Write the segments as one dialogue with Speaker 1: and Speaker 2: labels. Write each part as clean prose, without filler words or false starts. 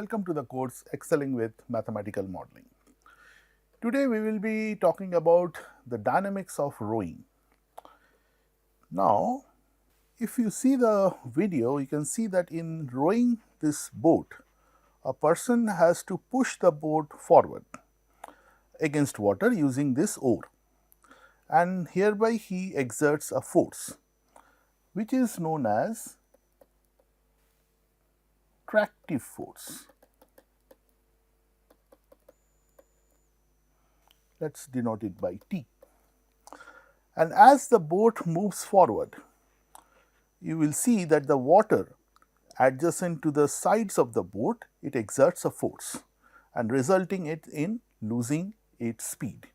Speaker 1: Welcome to the course Excelling with Mathematical Modeling. Today we will be talking about the dynamics of rowing. Now, if you see the video, you can see that in rowing this boat, a person has to push the boat forward against water using this oar, and hereby he exerts a force which is known as tractive force. Let us denote it by T. And as the boat moves forward, you will see that the water adjacent to the sides of the boat, it exerts a force and resulting it in losing its speed.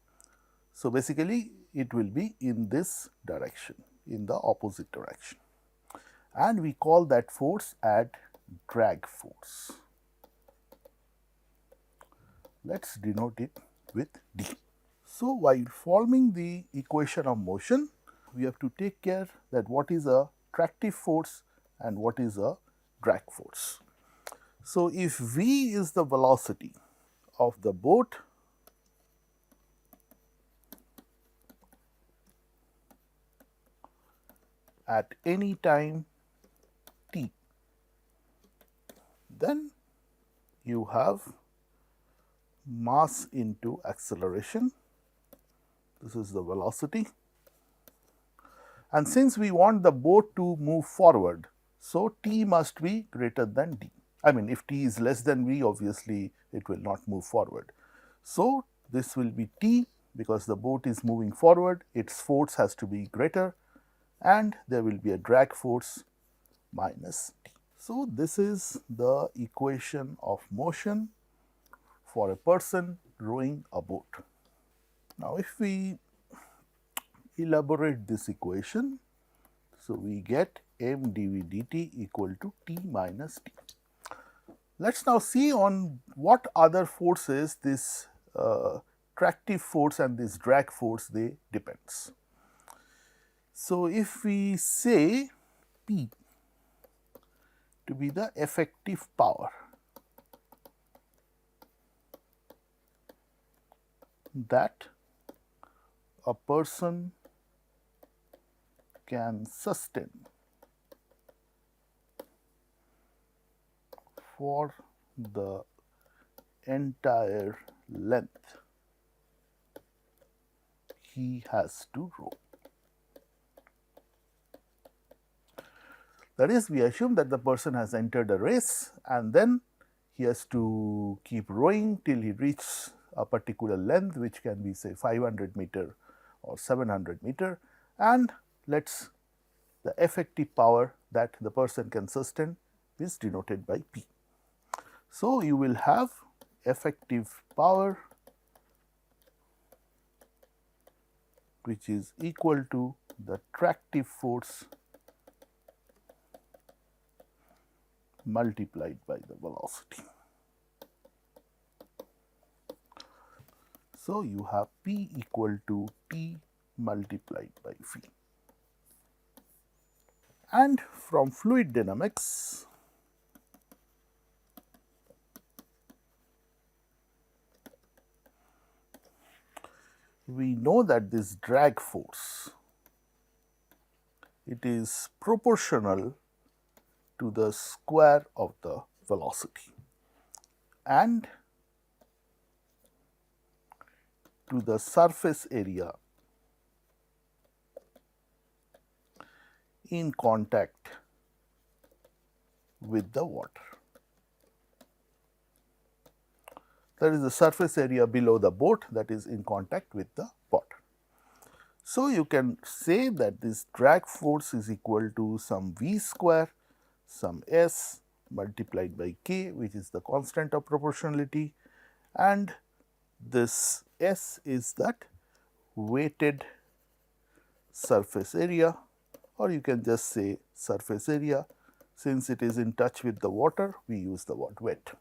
Speaker 1: So, basically it will be in this direction, in the opposite direction, and we call that force as drag force. Let us denote it with D. So, while forming the equation of motion, we have to take care that what is a tractive force and what is a drag force. So, if v is the velocity of the boat, at any time t, then you have mass into acceleration. This is the velocity, and since we want the boat to move forward, so t must be greater than d. I mean, if t is less than v, obviously it will not move forward. So, this will be t, because the boat is moving forward, its force has to be greater, and there will be a drag force minus t. So, this is the equation of motion for a person rowing a boat. Now, if we elaborate this equation, so we get m dv dt equal to t minus t. Let us now see on what other forces this tractive force and this drag force they depends. So, if we say P to be the effective power that a person can sustain for the entire length he has to row. That is, we assume that the person has entered a race and then he has to keep rowing till he reaches a particular length, which can be say 500 meter or 700 meter, and the effective power that the person can sustain is denoted by P. So, you will have effective power which is equal to the tractive force multiplied by the velocity. So, you have P equal to T multiplied by V. And from fluid dynamics, we know that this drag force, it is proportional to the square of the velocity and to the surface area in contact with the water. That is the surface area below the boat that is in contact with the water. So, you can say that this drag force is equal to some v square, some s multiplied by k, which is the constant of proportionality, and this s is that weighted surface area, or you can just say surface area. Since it is in touch with the water, we use the word wet.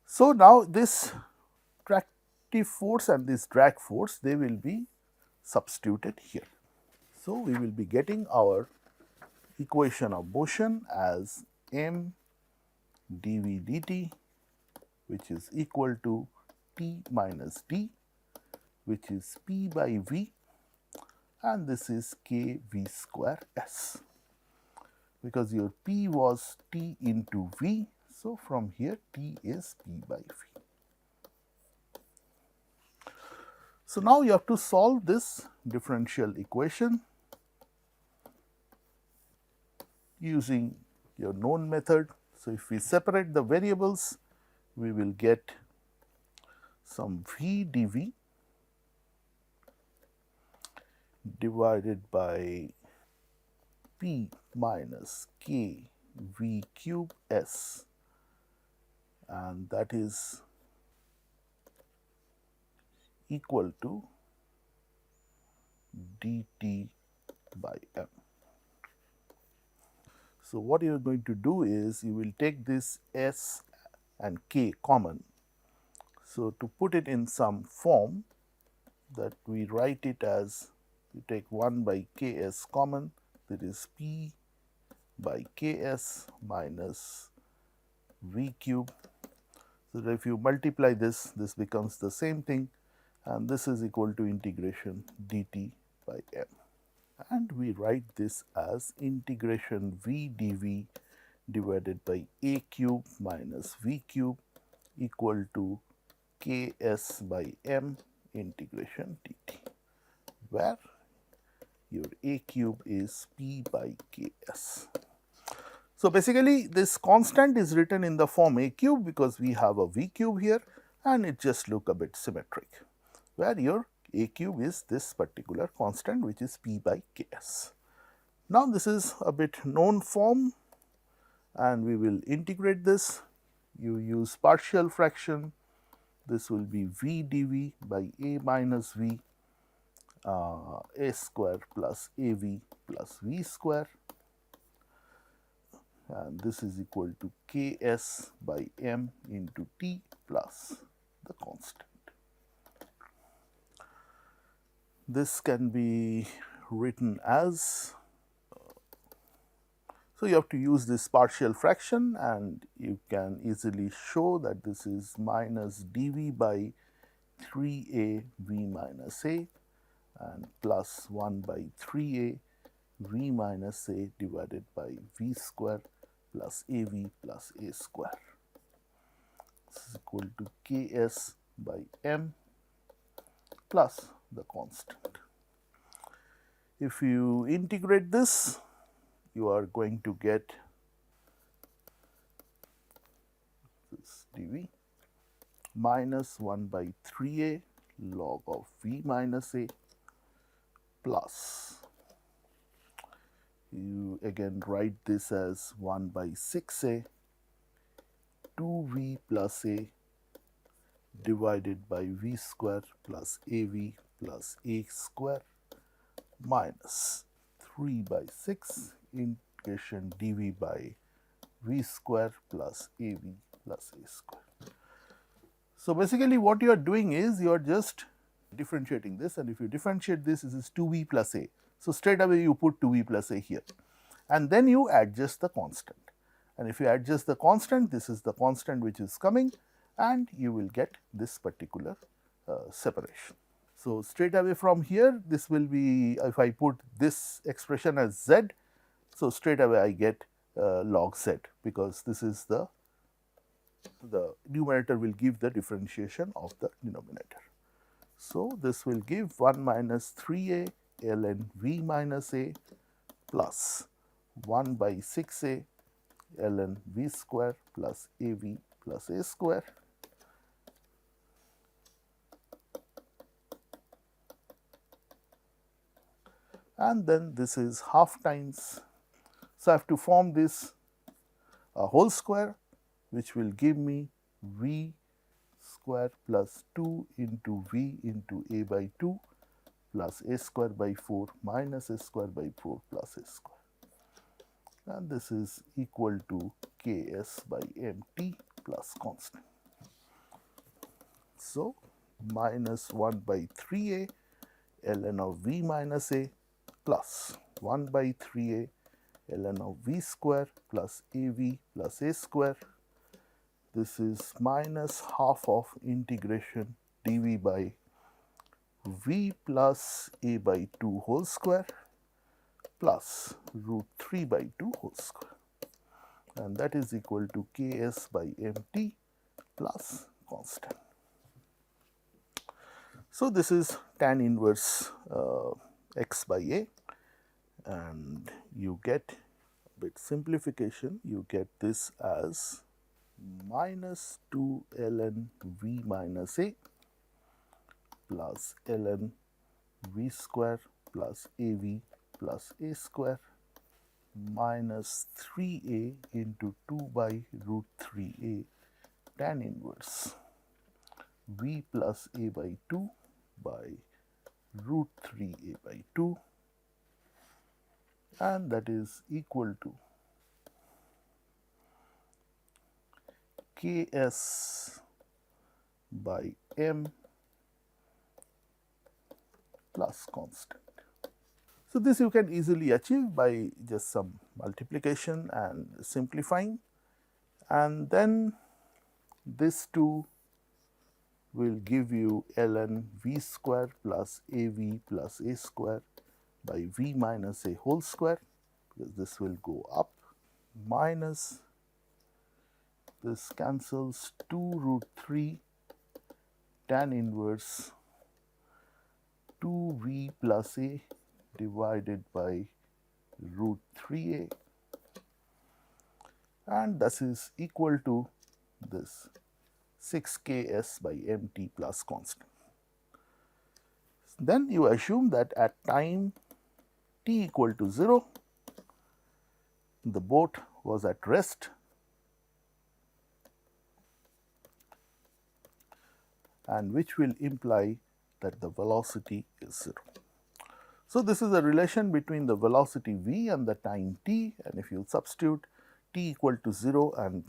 Speaker 1: So, now this tractive force and this drag force, they will be substituted here. So, we will be getting our equation of motion as m dv dt, which is equal to t minus d, which is p by v, and this is k v square s, because your p was t into v. So, from here t is p by v. So, now you have to solve this differential equation using your known method. So, if we separate the variables, we will get some v dv divided by p minus k v cube s, and that is equal to dt by m. So, what you are going to do is you will take this s and k common. So, to put it in some form, that we write it as, you take 1 by ks common, that is p by ks minus v cube. So, that if you multiply this, this becomes the same thing, and this is equal to integration dt by m. And we write this as integration v dv divided by a cube minus v cube equal to ks by m integration dt, where your a cube is p by ks. So, basically this constant is written in the form a cube because we have a v cube here, and it just look a bit symmetric, where your a cube is this particular constant, which is p by ks. Now, this is a bit known form, and we will integrate this. You use partial fraction, this will be v dv by a minus v a square plus av plus v square, and this is equal to ks by m into t plus the constant. This can be written as, so you have to use this partial fraction, and you can easily show that this is minus dv by 3a v minus a and plus 1 by 3a v minus a divided by v square plus av plus a square. This is equal to ks by m plus the constant. If you integrate this, you are going to get this dv minus 1 by 3a log of v minus a plus, you again write this as 1 by 6a 2v plus a divided by v square plus av plus a square minus 3 by 6 integration dv by v square plus av plus a square. So, basically what you are doing is you are just differentiating this, and if you differentiate this, this is 2v plus a. So, straight away you put 2v plus a here, and then you adjust the constant, and if you adjust the constant, this is the constant which is coming, and you will get this particular separation. So, straight away from here, this will be, if I put this expression as z, so straight away I get log z, because this is the numerator will give the differentiation of the denominator. So, this will give 1 minus 3a ln v minus a plus 1 by 6a ln v square plus av plus a square. And then this is half times. So, I have to form this a whole square, which will give me v square plus 2 into v into a by 2 plus a square by 4 minus a square by 4 plus a square, and this is equal to ks by mt plus constant. So, minus 1 by 3a ln of v minus a plus 1 by 3a ln of v square plus av plus a square this is minus half of integration dv by v plus a by 2 whole square plus root 3 by 2 whole square, and that is equal to ks by mt plus constant. So, this is tan inverse x by a, and you get bit simplification, you get this as minus 2 ln v minus a plus ln v square plus av plus a square minus 3a into 2 by root 3a tan inverse v plus a by 2 by root 3a by 2, and that is equal to ks by m plus constant. So, this you can easily achieve by just some multiplication and simplifying, and then this 2 will give you ln v square plus av plus a square by v minus a whole square, because this will go up, minus this cancels 2 root 3 tan inverse 2v plus a divided by root 3a, and this is equal to this 6ks by mt plus constant. Then you assume that at time t equal to 0, the boat was at rest and which will imply that the velocity is 0. So, this is a relation between the velocity v and the time t, and if you substitute t equal to 0 and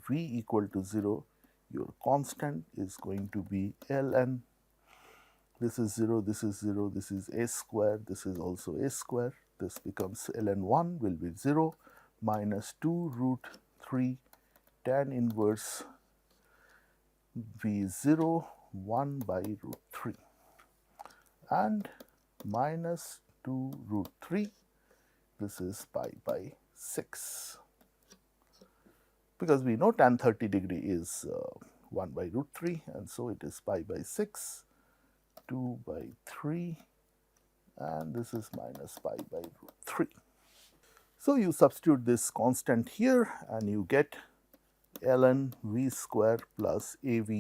Speaker 1: v equal to 0, your constant is going to be ln, this is 0, this is 0, this is a square, this is also a square, this becomes ln 1 will be 0 minus 2 root 3 tan inverse v 0 1 by root 3 and minus 2 root 3, this is pi by 6, because we know tan 30 degree is 1 by root 3, and so it is pi by 6, 2 by 3, and this is minus pi by root 3. So, you substitute this constant here and you get ln v square plus av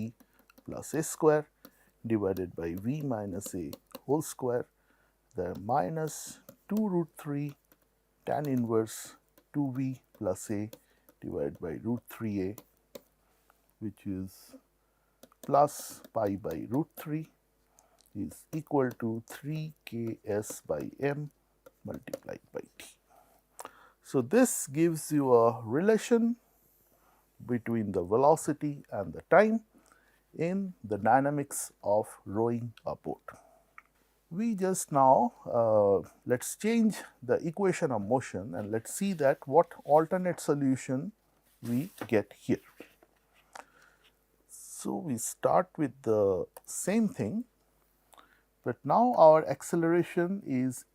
Speaker 1: plus a square divided by v minus a whole square, the minus 2 root 3 tan inverse 2v plus a divided by root 3a, which is plus pi by root 3 is equal to 3 ks by m multiplied by t. So, this gives you a relation between the velocity and the time in the dynamics of rowing a boat. We just now let us change the equation of motion and let us see that what alternate solution we get here. So, we start with the same thing, but now our acceleration is,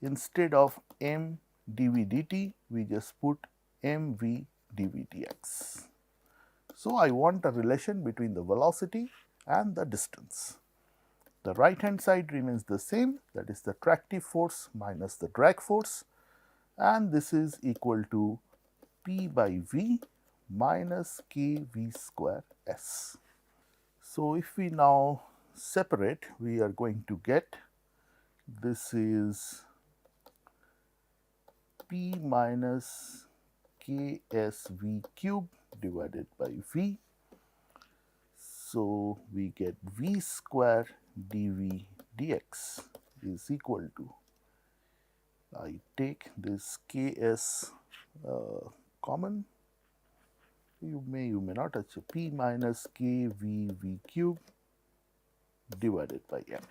Speaker 1: instead of m dv dt, we just put mv dv dx. So, I want a relation between the velocity and the distance. The right hand side remains the same, that is the tractive force minus the drag force, and this is equal to p by v minus kv square s. So, if we now separate, we are going to get, this is p minus ksv cube divided by v. So, we get v square dv dx is equal to, I take this ks common, you may not touch p minus kvv cube divided by m.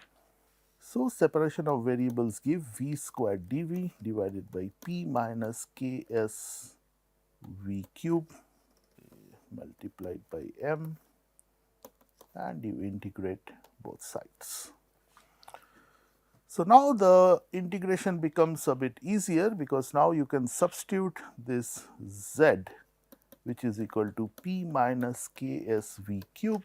Speaker 1: So, separation of variables give v square dv divided by p minus ks v cube, multiplied by m, and you integrate both sides. So, now the integration becomes a bit easier, because now you can substitute this z, which is equal to p minus k s v cube,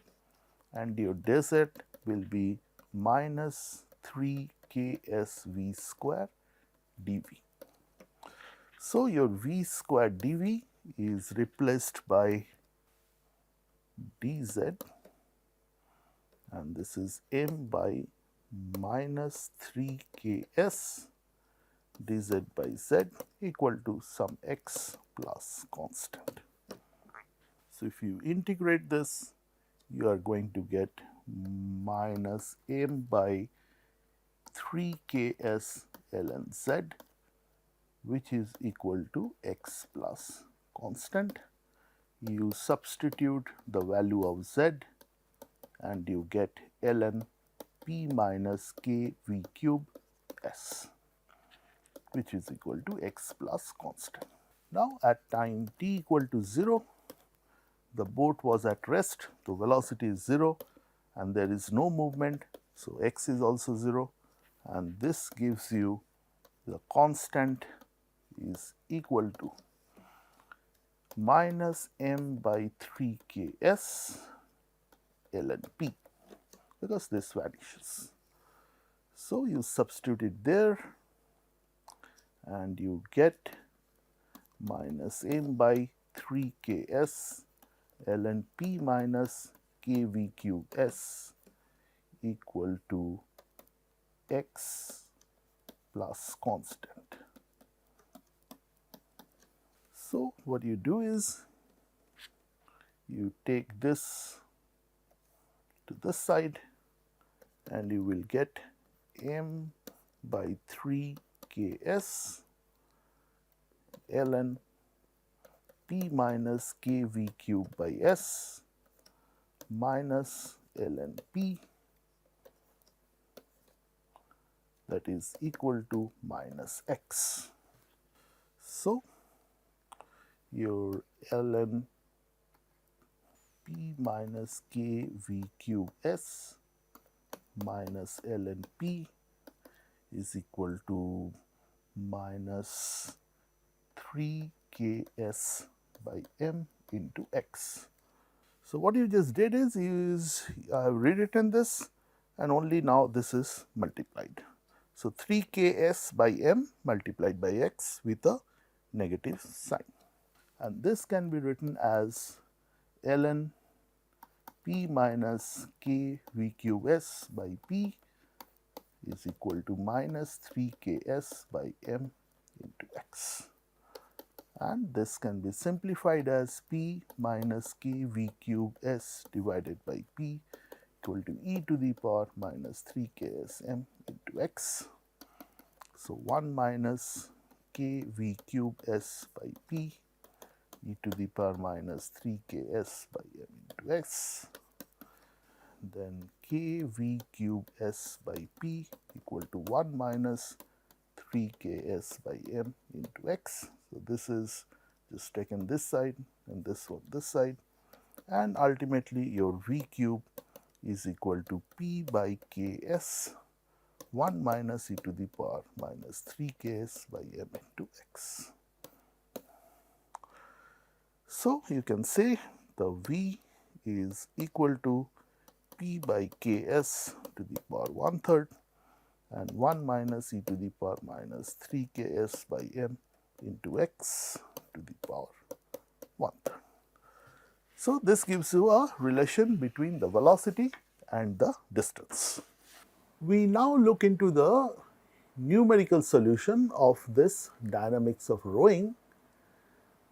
Speaker 1: and your dz will be minus 3 k s v square dv. So, your v square dv is replaced by dz, and this is m by minus 3 k s dz by z equal to some x plus constant. So, if you integrate this, you are going to get minus m by 3 k s ln z, which is equal to x plus constant. You substitute the value of z and you get ln p minus k v cube s, which is equal to x plus constant. Now, at time t equal to 0, the boat was at rest, so velocity is 0 and there is no movement. So, x is also 0, and this gives you the constant is equal to minus m by 3 k s ln p, because this vanishes. So, you substitute it there and you get minus m by 3 k s ln p minus k v cube s equal to x plus constant. So, what you do is you take this to this side and you will get m by 3 k s ln p minus k v cube by s minus ln p, that is equal to minus x. So, your ln p minus k v cube s minus ln p is equal to minus 3 k s by m into x. So, what you just did is I have rewritten this, and only now this is multiplied. So, 3 k s by m multiplied by x with a negative sign, and this can be written as ln p minus k v cube s by p is equal to minus 3 k s by m into x. And this can be simplified as p minus k v cube s divided by p equal to e to the power minus 3 k s m into x. So, 1 minus k v cube s by p e to the power minus 3 k s by m into x, then k v cube s by p equal to 1 minus 3 k s by m into x. So, this is just taken this side and this one this side, and ultimately your v cube is equal to p by k s 1 minus e to the power minus 3 k s by m into x. So, you can say the v is equal to p by k s to the power 1/3 and 1 minus e to the power minus 3 k s by m into x to the power 1/3. So, this gives you a relation between the velocity and the distance. We now look into the numerical solution of this dynamics of rowing,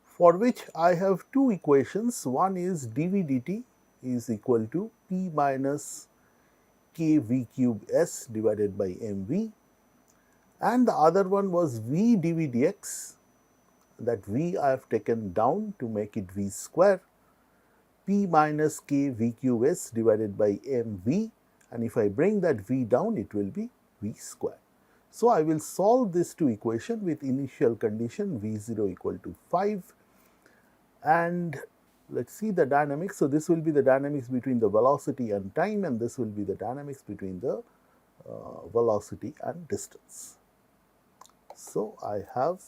Speaker 1: for which I have two equations. One is dv dt is equal to p minus k v cube s divided by mv, and the other one was v dv dx, that v I have taken down to make it v square, p minus k v cube s divided by mv, and if I bring that v down it will be v square. So, I will solve these two equations with initial condition v0 equal to 5 and let us see the dynamics. So, this will be the dynamics between the velocity and time, and this will be the dynamics between the velocity and distance. So, I have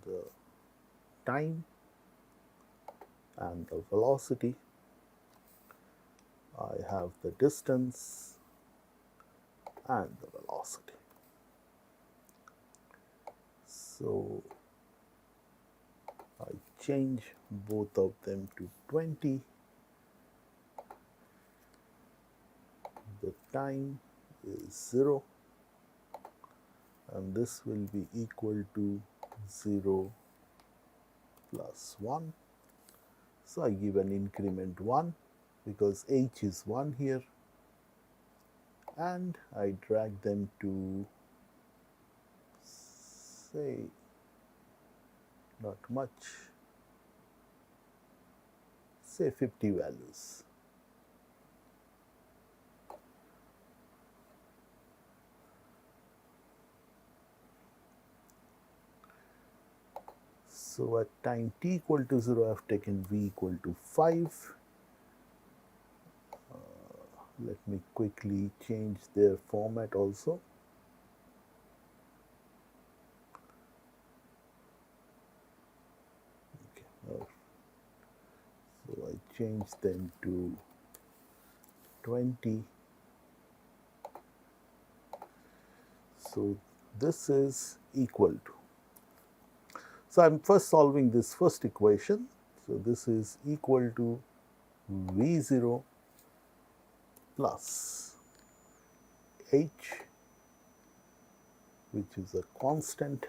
Speaker 1: the time and the velocity, I have the distance and the velocity. So, I change both of them to 20. The time is 0 and this will be equal to 0 plus 1. So, I give an increment 1 because h is 1 here, and I drag them to, say, not much, say 50 values. So, at time t equal to 0, I have taken v equal to 5. Let me quickly change their format also. Okay. So, I change them to 20. So, this is equal to. So, I am first solving this first equation. So, this is equal to V0 plus h, which is a constant,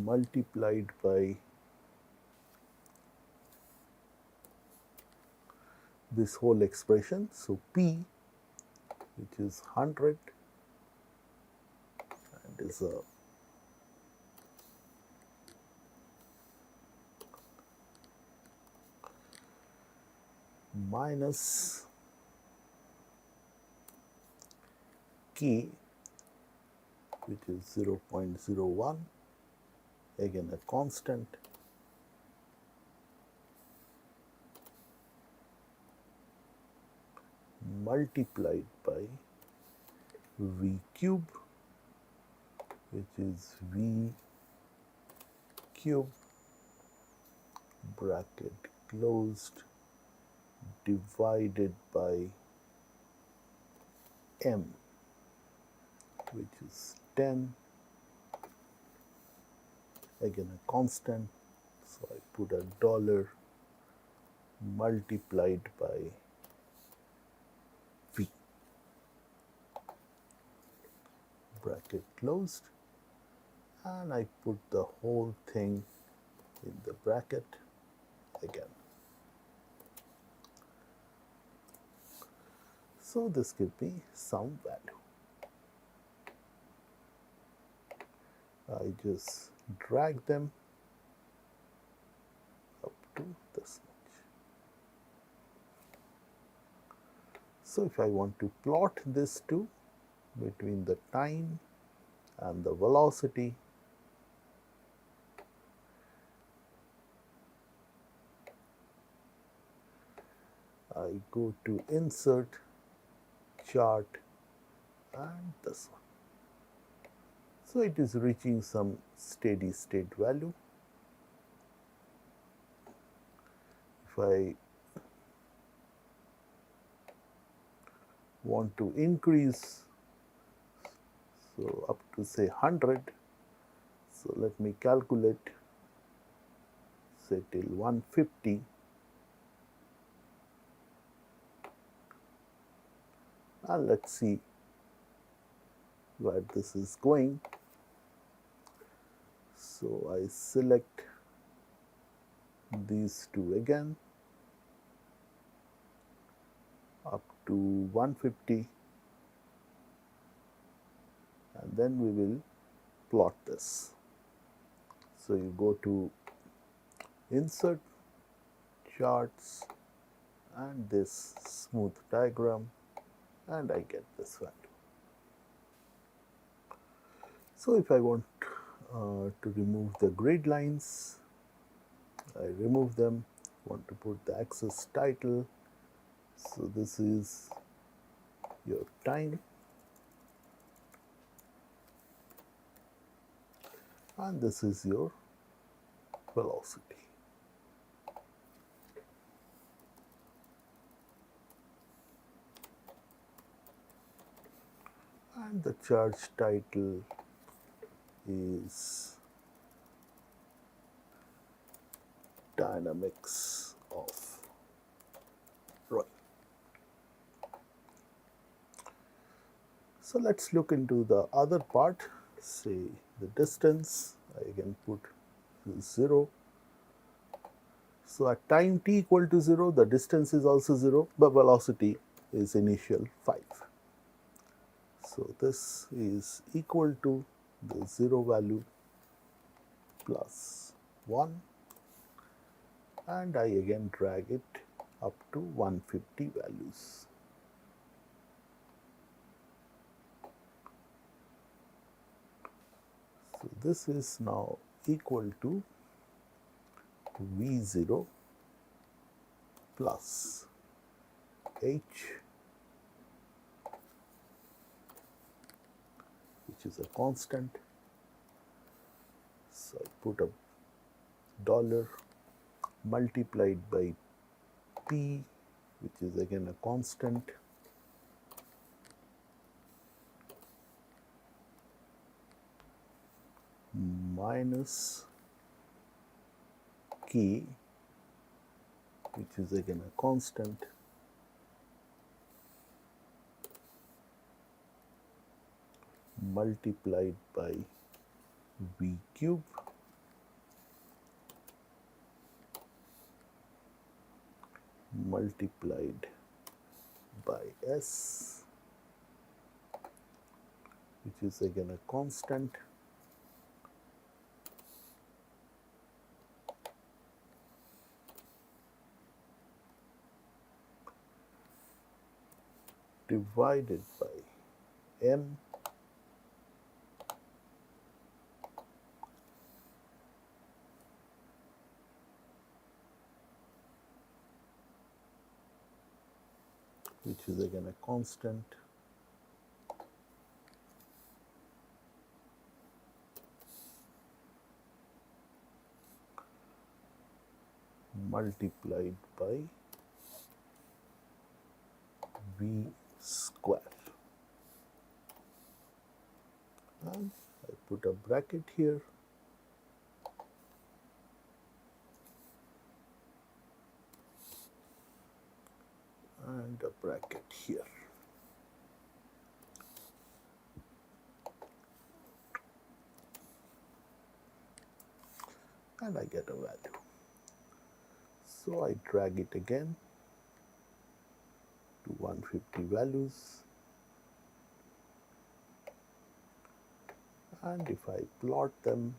Speaker 1: multiplied by this whole expression. So, P, which is 100 and is a minus K, which is 0.01, again a constant, multiplied by V cube, which is V cube, bracket closed, divided by m, which is 10, again a constant. So, I put a dollar multiplied by V, bracket closed, and I put the whole thing in the bracket again. So, this gives me some value. I just drag them up to this much. So, if I want to plot this two between the time and the velocity, I go to insert, chart, and this one. So, it is reaching some steady state value. If I want to increase, so up to say 100, so let me calculate, say till 150, and let us see where this is going. So, I select these two again up to 150, and then we will plot this. So, you go to insert, charts, and this smooth diagram, and I get this value. So if I want to remove the grid lines, I remove them. Want to put the axis title. So this is your time, and this is your velocity. And the charge title is Dynamics of Rowing. So let's look into the other part, say the distance. I can put 0. So at time t equal to 0, the distance is also 0, but velocity is initial 5. So this is equal to the 0 value plus 1, and I again drag it up to 150 values. So this is now equal to V0 plus H, which is a constant. So I put a dollar multiplied by P, which is again a constant, minus K, which is again a constant, multiplied by V cube multiplied by S, which is again a constant, divided by M, which is again a constant, multiplied by V square. And I put a bracket here, and a bracket here. And I get a value. So I drag it again to 150 values, and if I plot them,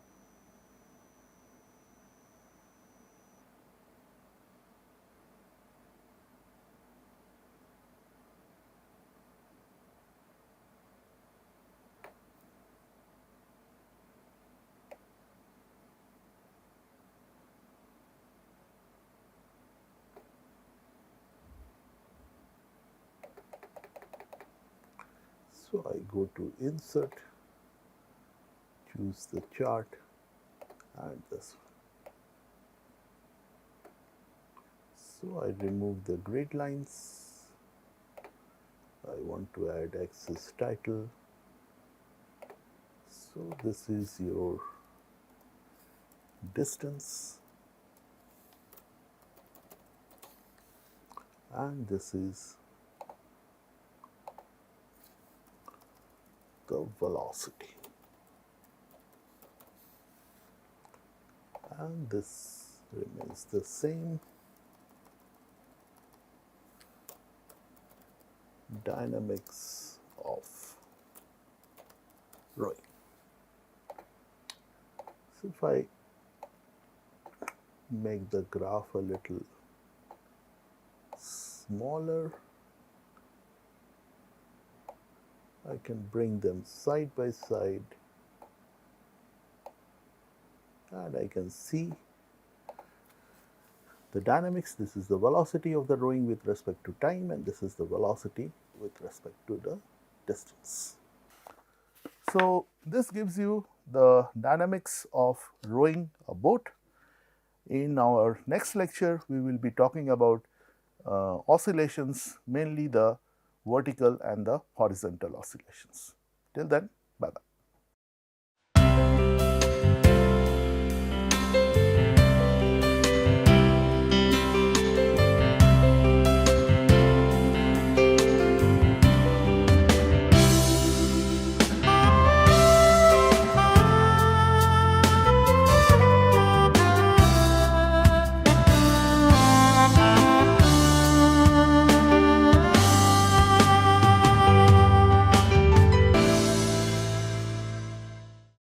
Speaker 1: so I go to insert, choose the chart, and this one. So I remove the grid lines. I want to add axis title. So this is your distance, and this is the velocity, and this remains the same. Dynamics of rowing. So if I make the graph a little smaller, I can bring them side by side and I can see the dynamics. This is the velocity of the rowing with respect to time, and this is the velocity with respect to the distance. So, this gives you the dynamics of rowing a boat. In our next lecture, we will be talking about oscillations, mainly the vertical and the horizontal oscillations. Till then, bye bye.